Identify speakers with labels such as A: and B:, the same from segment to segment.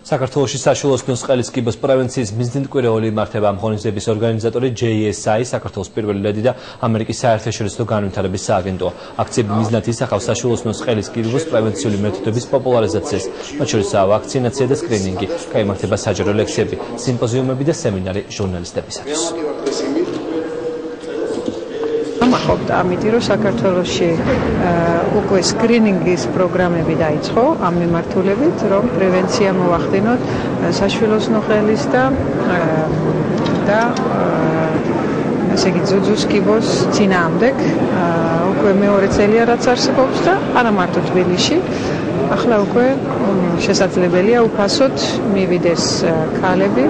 A: საქართველოში საშუალოსნოს ყელის კიბოს პრევენციის მიზნით-კვირეული იმართება ამ ღონისძიების ორგანიზატორი JSI, საქართველოს პირველი ლედი და ამერიკის საერთაშორისო განვითარების სააგენტოა. აქციები მიზნად ისახავს საშუალოსნოს ყელის კიბოს პრევენციული მეთოდების პოპულარიზაციას, მათ შორისაა ვაქცინაცია და სკრინინგი. გაიმართება საჯარო ლექციები, სიმპოზიუმები და სემინარი ჟურნალისტებისათვის.
B: ამახობთ ამიტომ რომ საქართველოში უკვე სკრინინგის პროგრამები დაიწყო ამ მიმართულებით რომ პრევენცია მოახდინოთ საშვილოსნო ყელის და ესე იგი ძუძუს კიბოს წინააღმდეგ უკვე მეორე წელია რაც არსებობს და არა მარტო თბილისში ახლა უკვე შესაძლებელია უფასოდ მივიდეს ქალები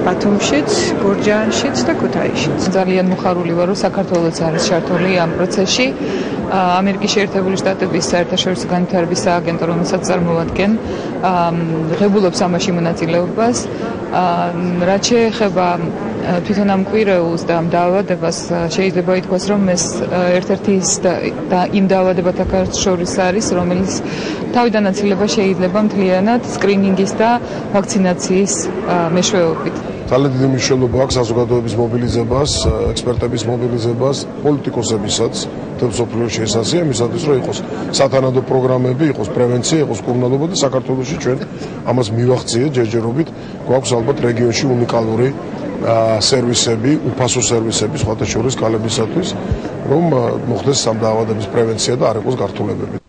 B: ბათუმშიც, გურჯაანშიც და ქუთაისშიც.
C: ძალიან მოხარული ვარ, რომ საქართველოს არის ჩართული ამ პროცესში. ამერიკის შეერთებული შტატების საერთაშორისო განვითარების სააგენტო, რომელსაც წარმოვადგენ, ღებულობს ამაში მონაწილეობას. რაც შეეხება თვითონ ამ კვირეულს და ამ დაავადებას, შეიძლება ითქვას, რომ ეს ერთ-ერთი იმ დაავადებათა შორის არის, რომელიც თავიდანაც ილება შეიძლება მთლიანად სკრინინგის და ვაქცინაციის მეშვეობით.
D: ძალიან დიდი მნიშვნელობა აქვს საზოგადოების მობილიზებას, ექსპერტების მობილიზებას, პოლიტიკოსებისაც, მთელ მსოფლიოში ეს ასე, იმისათვის რომ იყოს სათანადო პროგრამები, იყოს პრევენცია, იყოს კურნალობა და საქართველოში ჩვენ ამას მივახციეთ ჯერჯერობით, გვაქვს ალბათ რეგიონში უნიკალური სერვისები, უფასო სერვისები სხვათა შორის ქალებისათვის, რომ მოხდეს ამ დაავადების პრევენცია და არ იყოს გართულებები.